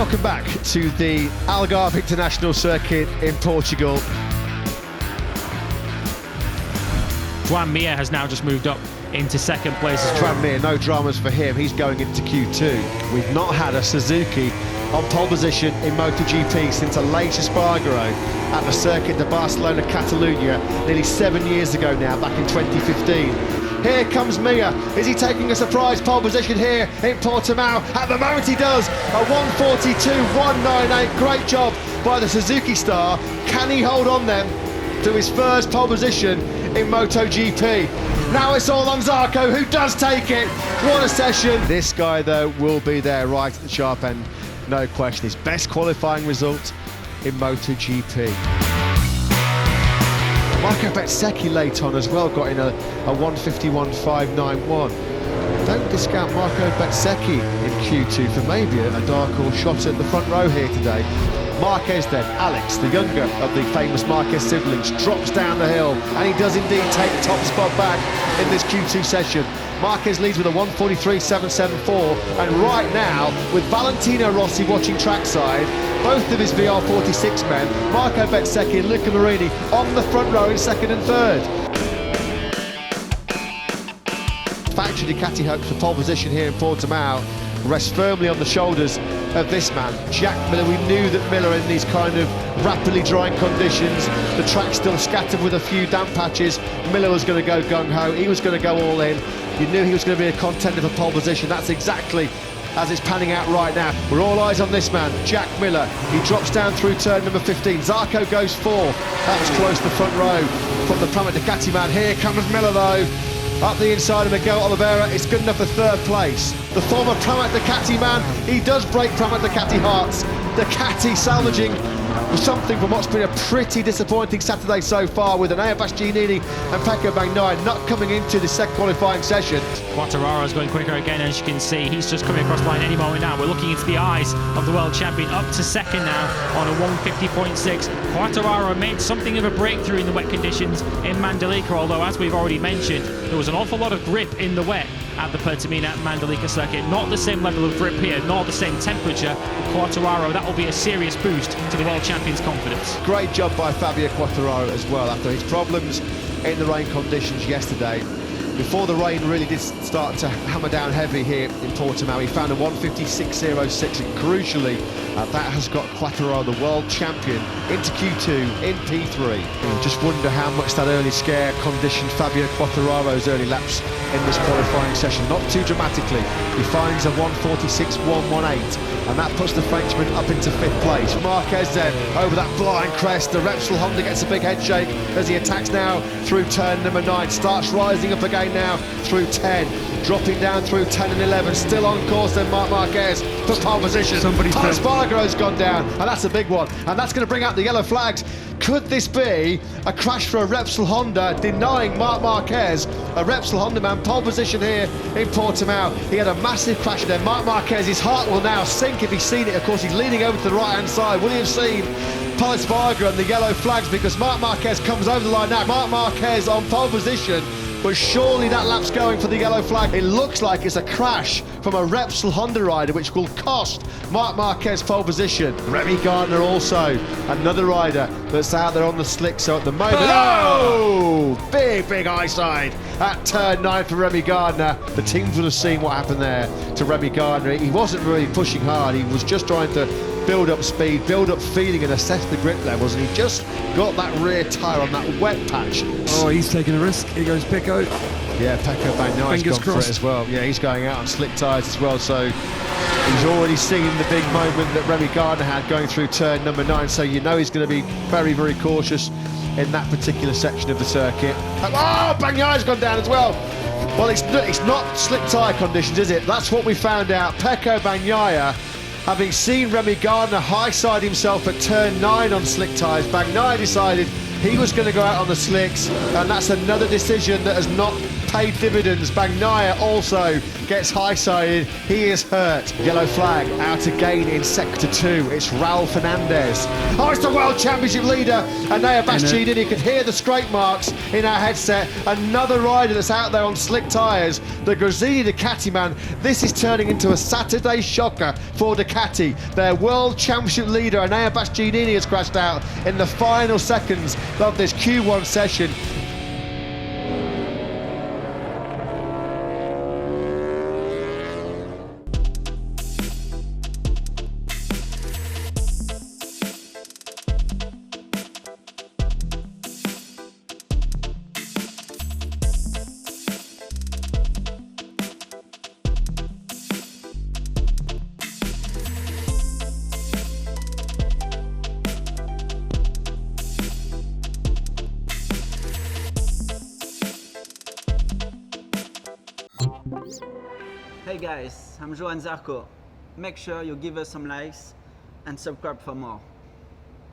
Welcome back to the Algarve International Circuit in Portugal. Joan Mir has now just moved up into second place. Joan Mir, no dramas for him, he's going into Q2. We've not had a Suzuki on pole position in MotoGP since a late Espargaro at the Circuit de Barcelona, Catalunya, nearly 7 years ago now, back in 2015. Here comes Mir. Is he taking a surprise pole position here in Portimao? At the moment he does. A 1:42.198. Great job by the Suzuki star. Can he hold on then to his first pole position in MotoGP? Now it's all on Zarco, who does take it. What a session. This guy, though, will be there right at the sharp end. No question. His best qualifying result in MotoGP. Marco Bezzecchi late on as well, got in a 1:51.591. Don't discount Marco Bezzecchi in Q2 for maybe a dark horse shot at the front row here today. Marquez then, Alex, the younger of the famous Marquez siblings, drops down the hill, and he does indeed take top spot back in this Q2 session. Marquez leads with a 1:43.774, and right now, with Valentino Rossi watching trackside, both of his VR46 men, Marco Bezzecchi and Luca Marini, on the front row in second and third. Factory Ducati hopes for pole position here in Portimao rests firmly on the shoulders of this man, Jack Miller. We knew that Miller, in these kind of rapidly drying conditions, the track's still scattered with a few damp patches, Miller was going to go gung-ho, he was going to go all in. You knew he was going to be a contender for pole position. That's exactly as it's panning out right now. We're all eyes on this man, Jack Miller. He drops down through turn number 15. Zarco goes fourth. That was close to the front row from the Pramac Ducati man. Here comes Miller, though. Up the inside of Miguel Oliveira, it's good enough for third place. The former Pramac Ducati man, he does break Pramac Ducati hearts. Ducati salvaging something from what's been a pretty disappointing Saturday so far, with an Ayabas Giannini and Pecco Bagnaia not coming into the second qualifying session. Quartararo is going quicker again, as you can see. He's just coming across the line any moment now. We're looking into the eyes of the world champion, up to second now on a 1:50.6. Quartararo made something of a breakthrough in the wet conditions in Mandalika, although, as we've already mentioned, there was an awful lot of grip in the wet at the Portimao Mandalika circuit. Not the same level of grip here, nor the same temperature. Quartararo, that will be a serious boost to the world champion's confidence. Great job by Fabio Quartararo as well, after his problems in the rain conditions yesterday. Before the rain really did start to hammer down heavy here in Portimao, he found a 1:56.06, and crucially, that has got Quartararo, the world champion, into Q2 in P3. Just wonder how much that early scare conditioned Fabio Quartararo's early laps in this qualifying session. Not too dramatically. He finds a 1:46.118, and that puts the Frenchman up into fifth place. Marquez then over that blind crest. The Repsol Honda gets a big head shake as he attacks now through turn number 9. Starts rising up again now through 10, dropping down through 10 and 11. Still on course then, Marquez for pole position. Espargaro's gone down, and that's a big one, and that's going to bring out the yellow flags. Could this be a crash for a Repsol Honda, denying Marc Marquez, a Repsol Honda man, pole position here in Portimao? He had a massive crash there. Marc Marquez, his heart will now sink if he's seen it. Of course, he's leaning over to the right-hand side. Will he have seen Pol Espargaro and the yellow flags? Because Marc Marquez comes over the line now. Marc Marquez on pole position, but surely that lap's going for the yellow flag. It looks like it's a crash from a Repsol Honda rider, which will cost Marc Marquez pole position. Remy Gardner also, another rider that's out there on the slick. So at the moment, oh! Big high side at turn 9 for Remy Gardner. The teams would have seen what happened there to Remy Gardner. He wasn't really pushing hard, he was just trying to build up speed, build up feeling, and assess the grip levels, and he just got that rear tyre on that wet patch. Oh, he's taking a risk. Here goes Pecco. Yeah, Pecco Bagnaia's gone for it as well. Yeah, he's going out on slick tyres as well, so he's already seen the big moment that Remy Gardner had going through turn number 9, so you know he's going to be very cautious in that particular section of the circuit. Oh, Bagnaia's gone down as well. Well, it's not slick tyre conditions, is it? That's what we found out. Pecco Bagnaia, having seen Remy Gardner high-side himself at turn 9 on slick tyres, Bagnaia decided He was going to go out on the slicks, and that's another decision that has not paid dividends. Bagnaia also gets high-sided. He is hurt. Yellow flag out again in sector 2. It's Raul Fernandez. Oh, it's the World Championship leader, Anea Bastianini. You could hear the scrape marks in our headset. Another rider that's out there on slick tyres. The Gresini Ducati man. This is turning into a Saturday shocker for Ducati. Their World Championship leader, Anea Bastianini, has crashed out in the final seconds of this Q1 session. Hey guys, I'm Joan Zarco. Make sure you give us some likes and subscribe for more.